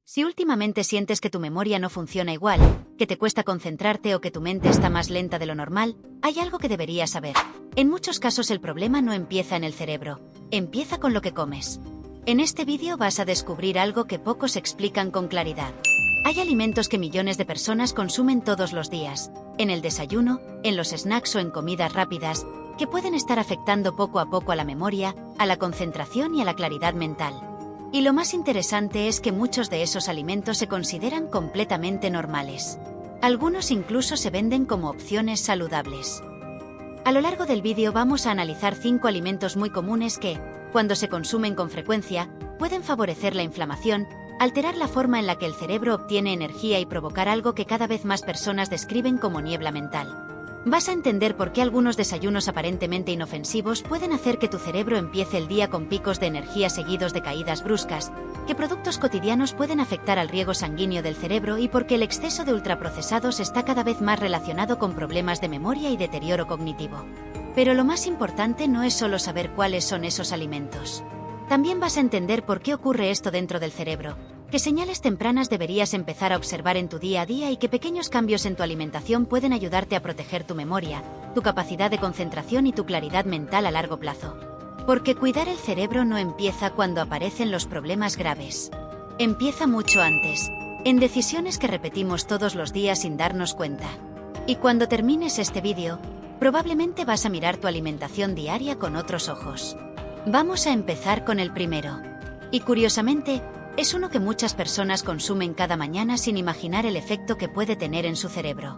Si últimamente sientes que tu memoria no funciona igual, que te cuesta concentrarte o que tu mente está más lenta de lo normal, hay algo que deberías saber. En muchos casos el problema no empieza en el cerebro, empieza con lo que comes. En este vídeo vas a descubrir algo que pocos explican con claridad. Hay alimentos que millones de personas consumen todos los días, en el desayuno, en los snacks o en comidas rápidas, que pueden estar afectando poco a poco a la memoria, a la concentración y a la claridad mental. Y lo más interesante es que muchos de esos alimentos se consideran completamente normales. Algunos incluso se venden como opciones saludables. A lo largo del vídeo vamos a analizar 5 alimentos muy comunes que, cuando se consumen con frecuencia, pueden favorecer la inflamación, alterar la forma en la que el cerebro obtiene energía y provocar algo que cada vez más personas describen como niebla mental. Vas a entender por qué algunos desayunos aparentemente inofensivos pueden hacer que tu cerebro empiece el día con picos de energía seguidos de caídas bruscas, qué productos cotidianos pueden afectar al riego sanguíneo del cerebro y por qué el exceso de ultraprocesados está cada vez más relacionado con problemas de memoria y deterioro cognitivo. Pero lo más importante no es solo saber cuáles son esos alimentos. También vas a entender por qué ocurre esto dentro del cerebro, qué señales tempranas deberías empezar a observar en tu día a día y qué pequeños cambios en tu alimentación pueden ayudarte a proteger tu memoria, tu capacidad de concentración y tu claridad mental a largo plazo. Porque cuidar el cerebro no empieza cuando aparecen los problemas graves. Empieza mucho antes, en decisiones que repetimos todos los días sin darnos cuenta. Y cuando termines este vídeo, probablemente vas a mirar tu alimentación diaria con otros ojos. Vamos a empezar con el primero. Y curiosamente, es uno que muchas personas consumen cada mañana sin imaginar el efecto que puede tener en su cerebro.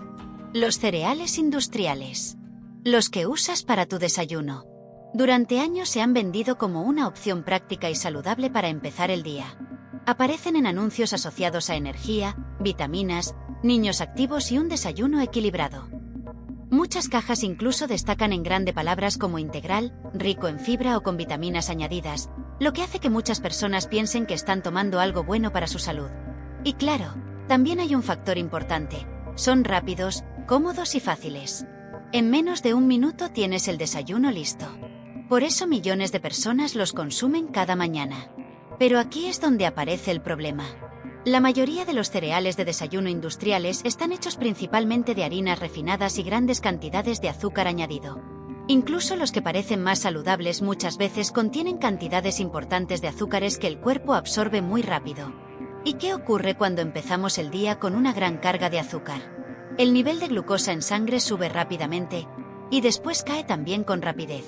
Los cereales industriales. Los que usas para tu desayuno. Durante años se han vendido como una opción práctica y saludable para empezar el día. Aparecen en anuncios asociados a energía, vitaminas, niños activos y un desayuno equilibrado. Muchas cajas incluso destacan en grande palabras como integral, rico en fibra o con vitaminas añadidas, lo que hace que muchas personas piensen que están tomando algo bueno para su salud. Y claro, también hay un factor importante: son rápidos, cómodos y fáciles. En menos de un minuto tienes el desayuno listo. Por eso millones de personas los consumen cada mañana. Pero aquí es donde aparece el problema. La mayoría de los cereales de desayuno industriales están hechos principalmente de harinas refinadas y grandes cantidades de azúcar añadido. Incluso los que parecen más saludables muchas veces contienen cantidades importantes de azúcares que el cuerpo absorbe muy rápido. ¿Y qué ocurre cuando empezamos el día con una gran carga de azúcar? El nivel de glucosa en sangre sube rápidamente, y después cae también con rapidez.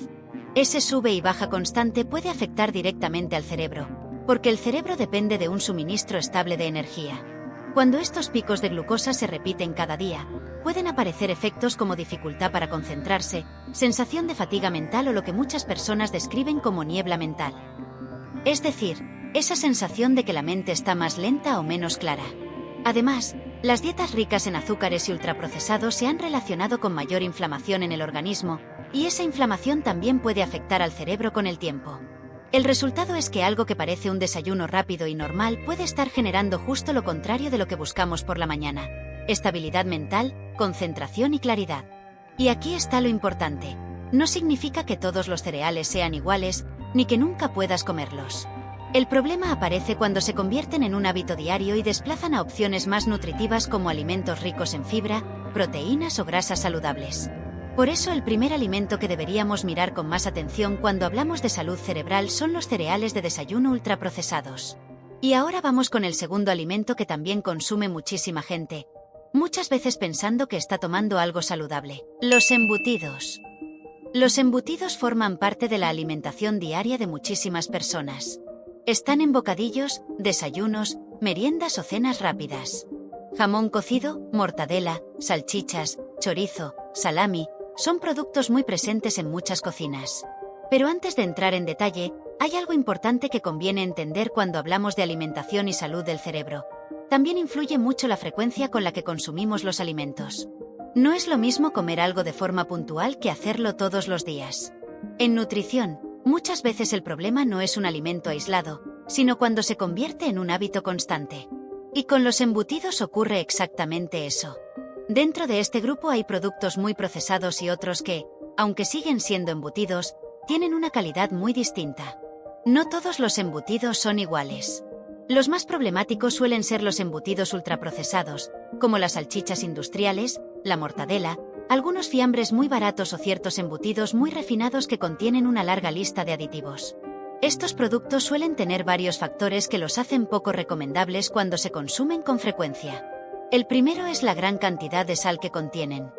Ese sube y baja constante puede afectar directamente al cerebro, porque el cerebro depende de un suministro estable de energía. Cuando estos picos de glucosa se repiten cada día, pueden aparecer efectos como dificultad para concentrarse, sensación de fatiga mental o lo que muchas personas describen como niebla mental. Es decir, esa sensación de que la mente está más lenta o menos clara. Además, las dietas ricas en azúcares y ultraprocesados se han relacionado con mayor inflamación en el organismo, y esa inflamación también puede afectar al cerebro con el tiempo. El resultado es que algo que parece un desayuno rápido y normal puede estar generando justo lo contrario de lo que buscamos por la mañana: estabilidad mental, concentración y claridad. Y aquí está lo importante: no significa que todos los cereales sean iguales, ni que nunca puedas comerlos. El problema aparece cuando se convierten en un hábito diario y desplazan a opciones más nutritivas como alimentos ricos en fibra, proteínas o grasas saludables. Por eso el primer alimento que deberíamos mirar con más atención cuando hablamos de salud cerebral son los cereales de desayuno ultraprocesados. Y ahora vamos con el segundo alimento que también consume muchísima gente, muchas veces pensando que está tomando algo saludable: los embutidos. Los embutidos forman parte de la alimentación diaria de muchísimas personas. Están en bocadillos, desayunos, meriendas o cenas rápidas. Jamón cocido, mortadela, salchichas, chorizo, salami, son productos muy presentes en muchas cocinas. Pero antes de entrar en detalle, hay algo importante que conviene entender cuando hablamos de alimentación y salud del cerebro. También influye mucho la frecuencia con la que consumimos los alimentos. No es lo mismo comer algo de forma puntual que hacerlo todos los días. En nutrición, muchas veces el problema no es un alimento aislado, sino cuando se convierte en un hábito constante. Y con los embutidos ocurre exactamente eso. Dentro de este grupo hay productos muy procesados y otros que, aunque siguen siendo embutidos, tienen una calidad muy distinta. No todos los embutidos son iguales. Los más problemáticos suelen ser los embutidos ultraprocesados, como las salchichas industriales, la mortadela, algunos fiambres muy baratos o ciertos embutidos muy refinados que contienen una larga lista de aditivos. Estos productos suelen tener varios factores que los hacen poco recomendables cuando se consumen con frecuencia. El primero es la gran cantidad de sal que contienen.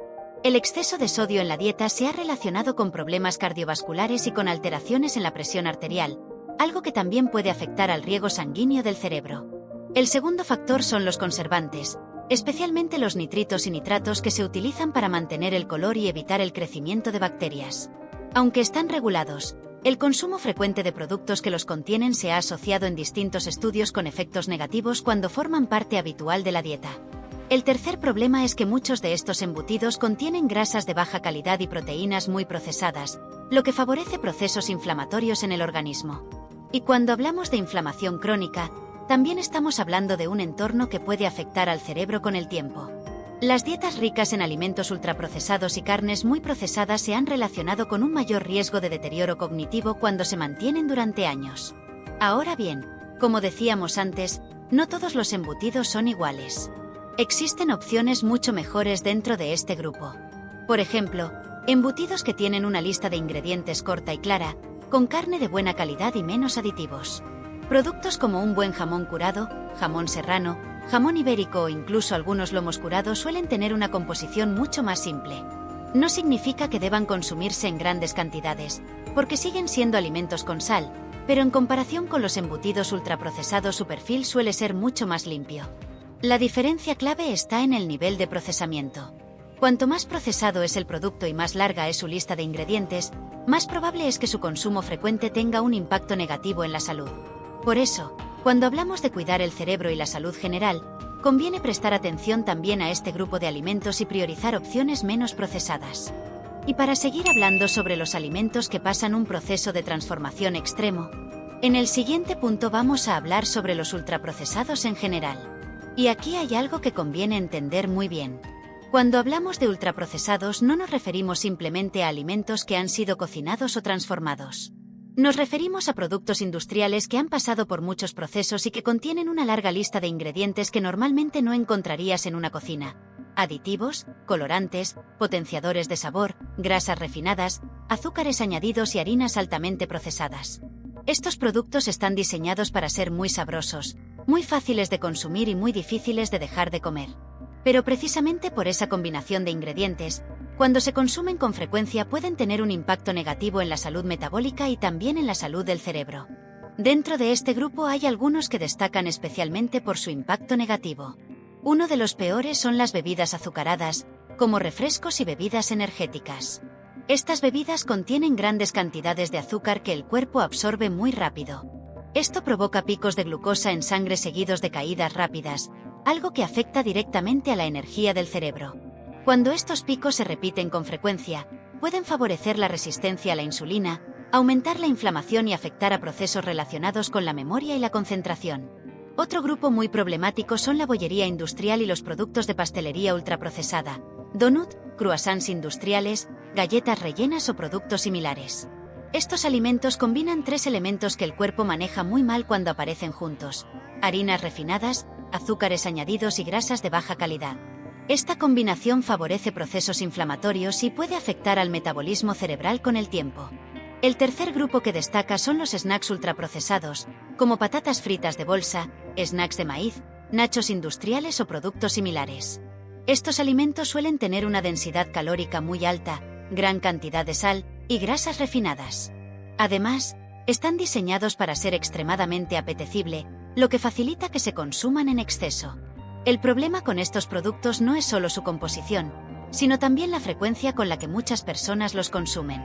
El exceso de sodio en la dieta se ha relacionado con problemas cardiovasculares y con alteraciones en la presión arterial, algo que también puede afectar al riego sanguíneo del cerebro. El segundo factor son los conservantes, especialmente los nitritos y nitratos que se utilizan para mantener el color y evitar el crecimiento de bacterias. Aunque están regulados, el consumo frecuente de productos que los contienen se ha asociado en distintos estudios con efectos negativos cuando forman parte habitual de la dieta. El tercer problema es que muchos de estos embutidos contienen grasas de baja calidad y proteínas muy procesadas, lo que favorece procesos inflamatorios en el organismo. Y cuando hablamos de inflamación crónica, también estamos hablando de un entorno que puede afectar al cerebro con el tiempo. Las dietas ricas en alimentos ultraprocesados y carnes muy procesadas se han relacionado con un mayor riesgo de deterioro cognitivo cuando se mantienen durante años. Ahora bien, como decíamos antes, no todos los embutidos son iguales. Existen opciones mucho mejores dentro de este grupo. Por ejemplo, embutidos que tienen una lista de ingredientes corta y clara, con carne de buena calidad y menos aditivos. Productos como un buen jamón curado, jamón serrano, jamón ibérico o incluso algunos lomos curados suelen tener una composición mucho más simple. No significa que deban consumirse en grandes cantidades, porque siguen siendo alimentos con sal, pero en comparación con los embutidos ultraprocesados su perfil suele ser mucho más limpio. La diferencia clave está en el nivel de procesamiento. Cuanto más procesado es el producto y más larga es su lista de ingredientes, más probable es que su consumo frecuente tenga un impacto negativo en la salud. Por eso, cuando hablamos de cuidar el cerebro y la salud general, conviene prestar atención también a este grupo de alimentos y priorizar opciones menos procesadas. Y para seguir hablando sobre los alimentos que pasan un proceso de transformación extremo, en el siguiente punto vamos a hablar sobre los ultraprocesados en general. Y aquí hay algo que conviene entender muy bien. Cuando hablamos de ultraprocesados no nos referimos simplemente a alimentos que han sido cocinados o transformados. Nos referimos a productos industriales que han pasado por muchos procesos y que contienen una larga lista de ingredientes que normalmente no encontrarías en una cocina. Aditivos, colorantes, potenciadores de sabor, grasas refinadas, azúcares añadidos y harinas altamente procesadas. Estos productos están diseñados para ser muy sabrosos, muy fáciles de consumir y muy difíciles de dejar de comer. Pero precisamente por esa combinación de ingredientes, cuando se consumen con frecuencia pueden tener un impacto negativo en la salud metabólica y también en la salud del cerebro. Dentro de este grupo hay algunos que destacan especialmente por su impacto negativo. Uno de los peores son las bebidas azucaradas, como refrescos y bebidas energéticas. Estas bebidas contienen grandes cantidades de azúcar que el cuerpo absorbe muy rápido. Esto provoca picos de glucosa en sangre seguidos de caídas rápidas, algo que afecta directamente a la energía del cerebro. Cuando estos picos se repiten con frecuencia, pueden favorecer la resistencia a la insulina, aumentar la inflamación y afectar a procesos relacionados con la memoria y la concentración. Otro grupo muy problemático son la bollería industrial y los productos de pastelería ultraprocesada, donut, croissants industriales, galletas rellenas o productos similares. Estos alimentos combinan tres elementos que el cuerpo maneja muy mal cuando aparecen juntos: harinas refinadas, azúcares añadidos y grasas de baja calidad. Esta combinación favorece procesos inflamatorios y puede afectar al metabolismo cerebral con el tiempo. El tercer grupo que destaca son los snacks ultraprocesados, como patatas fritas de bolsa, snacks de maíz, nachos industriales o productos similares. Estos alimentos suelen tener una densidad calórica muy alta, gran cantidad de sal y grasas refinadas. Además, están diseñados para ser extremadamente apetecible, lo que facilita que se consuman en exceso. El problema con estos productos no es solo su composición, sino también la frecuencia con la que muchas personas los consumen.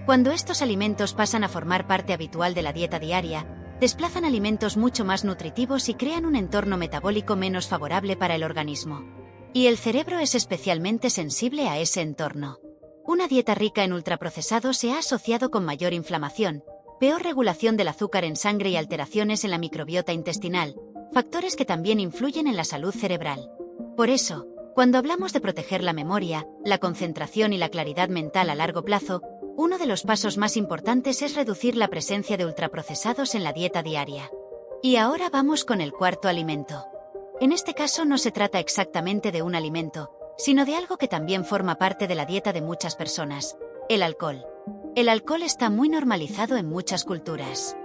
Cuando estos alimentos pasan a formar parte habitual de la dieta diaria, desplazan alimentos mucho más nutritivos y crean un entorno metabólico menos favorable para el organismo. Y el cerebro es especialmente sensible a ese entorno. Una dieta rica en ultraprocesados se ha asociado con mayor inflamación, peor regulación del azúcar en sangre y alteraciones en la microbiota intestinal, factores que también influyen en la salud cerebral. Por eso, cuando hablamos de proteger la memoria, la concentración y la claridad mental a largo plazo, uno de los pasos más importantes es reducir la presencia de ultraprocesados en la dieta diaria. Y ahora vamos con el cuarto alimento. En este caso no se trata exactamente de un alimento, sino de algo que también forma parte de la dieta de muchas personas: el alcohol. El alcohol está muy normalizado en muchas culturas.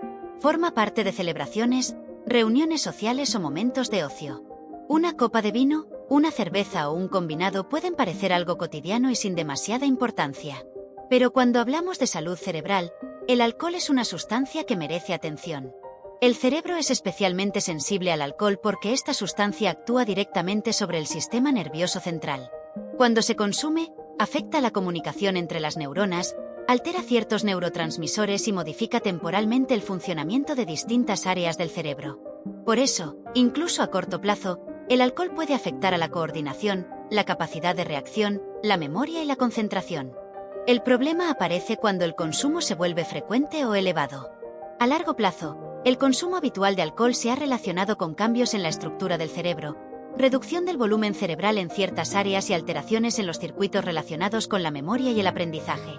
Forma parte de celebraciones, reuniones sociales o momentos de ocio. Una copa de vino, una cerveza o un combinado pueden parecer algo cotidiano y sin demasiada importancia. Pero cuando hablamos de salud cerebral, el alcohol es una sustancia que merece atención. El cerebro es especialmente sensible al alcohol porque esta sustancia actúa directamente sobre el sistema nervioso central. Cuando se consume, afecta la comunicación entre las neuronas, altera ciertos neurotransmisores y modifica temporalmente el funcionamiento de distintas áreas del cerebro. Por eso, incluso a corto plazo, el alcohol puede afectar a la coordinación, la capacidad de reacción, la memoria y la concentración. El problema aparece cuando el consumo se vuelve frecuente o elevado. A largo plazo, el consumo habitual de alcohol se ha relacionado con cambios en la estructura del cerebro, reducción del volumen cerebral en ciertas áreas y alteraciones en los circuitos relacionados con la memoria y el aprendizaje.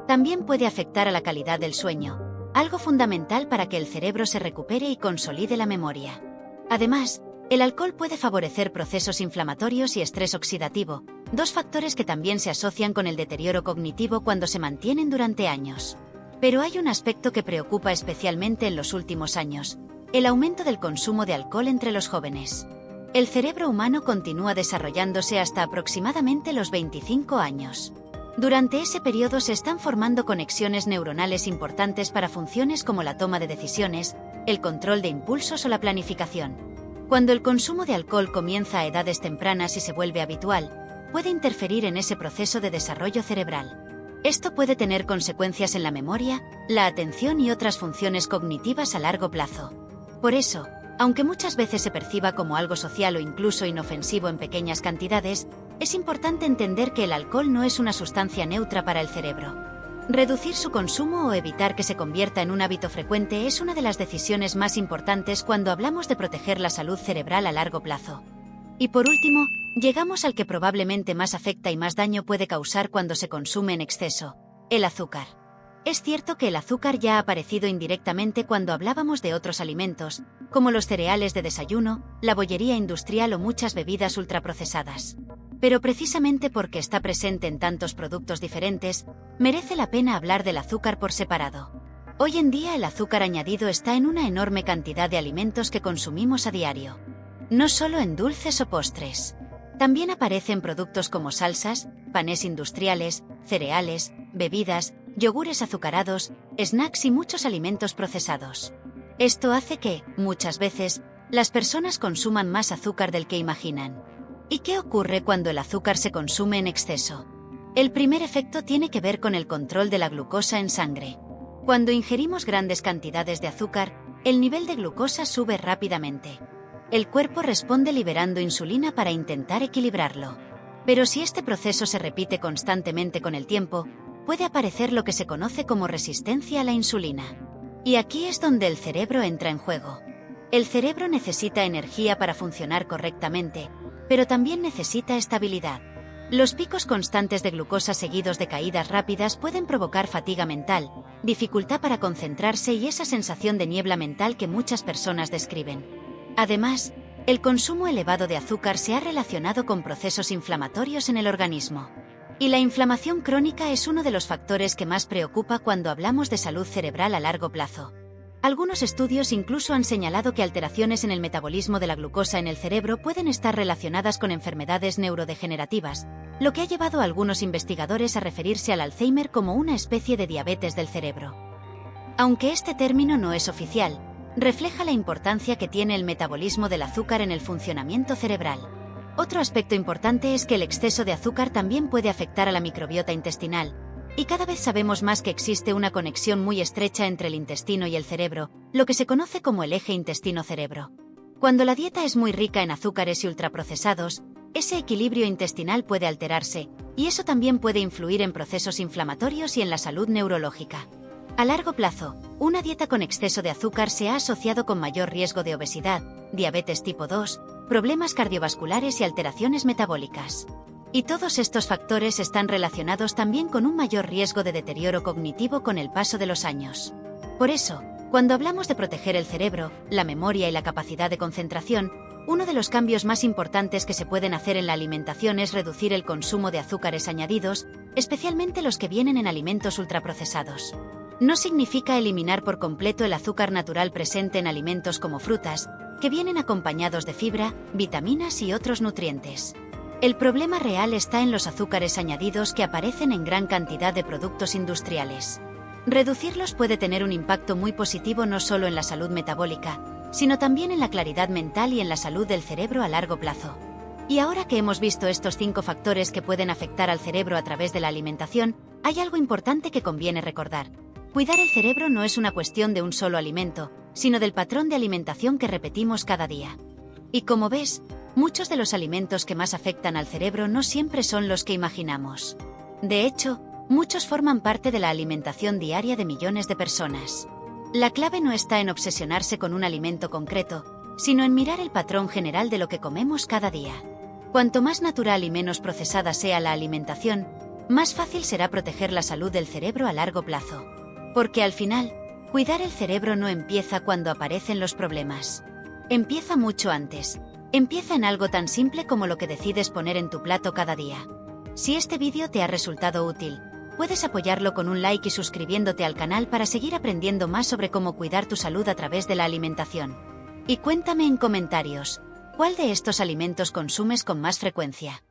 También puede afectar a la calidad del sueño, algo fundamental para que el cerebro se recupere y consolide la memoria. Además, el alcohol puede favorecer procesos inflamatorios y estrés oxidativo, dos factores que también se asocian con el deterioro cognitivo cuando se mantienen durante años. Pero hay un aspecto que preocupa especialmente en los últimos años: el aumento del consumo de alcohol entre los jóvenes. El cerebro humano continúa desarrollándose hasta aproximadamente los 25 años. Durante ese periodo se están formando conexiones neuronales importantes para funciones como la toma de decisiones, el control de impulsos o la planificación. Cuando el consumo de alcohol comienza a edades tempranas y se vuelve habitual, puede interferir en ese proceso de desarrollo cerebral. Esto puede tener consecuencias en la memoria, la atención y otras funciones cognitivas a largo plazo. Por eso, aunque muchas veces se perciba como algo social o incluso inofensivo en pequeñas cantidades, es importante entender que el alcohol no es una sustancia neutra para el cerebro. Reducir su consumo o evitar que se convierta en un hábito frecuente es una de las decisiones más importantes cuando hablamos de proteger la salud cerebral a largo plazo. Y por último, llegamos al que probablemente más afecta y más daño puede causar cuando se consume en exceso: el azúcar. Es cierto que el azúcar ya ha aparecido indirectamente cuando hablábamos de otros alimentos, como los cereales de desayuno, la bollería industrial o muchas bebidas ultraprocesadas. Pero precisamente porque está presente en tantos productos diferentes, merece la pena hablar del azúcar por separado. Hoy en día el azúcar añadido está en una enorme cantidad de alimentos que consumimos a diario. No solo en dulces o postres. También aparece en productos como salsas, panes industriales, cereales, bebidas, yogures azucarados, snacks y muchos alimentos procesados. Esto hace que, muchas veces, las personas consuman más azúcar del que imaginan. ¿Y qué ocurre cuando el azúcar se consume en exceso? El primer efecto tiene que ver con el control de la glucosa en sangre. Cuando ingerimos grandes cantidades de azúcar, el nivel de glucosa sube rápidamente. El cuerpo responde liberando insulina para intentar equilibrarlo. Pero si este proceso se repite constantemente con el tiempo, puede aparecer lo que se conoce como resistencia a la insulina. Y aquí es donde el cerebro entra en juego. El cerebro necesita energía para funcionar correctamente, pero también necesita estabilidad. Los picos constantes de glucosa seguidos de caídas rápidas pueden provocar fatiga mental, dificultad para concentrarse y esa sensación de niebla mental que muchas personas describen. Además, el consumo elevado de azúcar se ha relacionado con procesos inflamatorios en el organismo. Y la inflamación crónica es uno de los factores que más preocupa cuando hablamos de salud cerebral a largo plazo. Algunos estudios incluso han señalado que alteraciones en el metabolismo de la glucosa en el cerebro pueden estar relacionadas con enfermedades neurodegenerativas, lo que ha llevado a algunos investigadores a referirse al Alzheimer como una especie de diabetes del cerebro. Aunque este término no es oficial, refleja la importancia que tiene el metabolismo del azúcar en el funcionamiento cerebral. Otro aspecto importante es que el exceso de azúcar también puede afectar a la microbiota intestinal, y cada vez sabemos más que existe una conexión muy estrecha entre el intestino y el cerebro, lo que se conoce como el eje intestino-cerebro. Cuando la dieta es muy rica en azúcares y ultraprocesados, ese equilibrio intestinal puede alterarse, y eso también puede influir en procesos inflamatorios y en la salud neurológica. A largo plazo, una dieta con exceso de azúcar se ha asociado con mayor riesgo de obesidad, diabetes tipo 2, problemas cardiovasculares y alteraciones metabólicas. Y todos estos factores están relacionados también con un mayor riesgo de deterioro cognitivo con el paso de los años. Por eso, Cuando hablamos de proteger el cerebro, la memoria y la capacidad de concentración, uno de los cambios más importantes que se pueden hacer en la alimentación es reducir el consumo de azúcares añadidos, especialmente los que vienen en alimentos ultraprocesados. No significa eliminar por completo el azúcar natural presente en alimentos como frutas, que vienen acompañados de fibra, vitaminas y otros nutrientes. El problema real está en los azúcares añadidos que aparecen en gran cantidad de productos industriales. Reducirlos puede tener un impacto muy positivo no solo en la salud metabólica, sino también en la claridad mental y en la salud del cerebro a largo plazo. Y ahora que hemos visto estos 5 factores que pueden afectar al cerebro a través de la alimentación, hay algo importante que conviene recordar. Cuidar el cerebro no es una cuestión de un solo alimento, sino del patrón de alimentación que repetimos cada día. Y como ves, muchos de los alimentos que más afectan al cerebro no siempre son los que imaginamos. De hecho, muchos forman parte de la alimentación diaria de millones de personas. La clave no está en obsesionarse con un alimento concreto, sino en mirar el patrón general de lo que comemos cada día. Cuanto más natural y menos procesada sea la alimentación, más fácil será proteger la salud del cerebro a largo plazo. Porque al final, cuidar el cerebro no empieza cuando aparecen los problemas. Empieza mucho antes. Empieza en algo tan simple como lo que decides poner en tu plato cada día. Si este vídeo te ha resultado útil, puedes apoyarlo con un like y suscribiéndote al canal para seguir aprendiendo más sobre cómo cuidar tu salud a través de la alimentación. Y cuéntame en comentarios, ¿cuál de estos alimentos consumes con más frecuencia?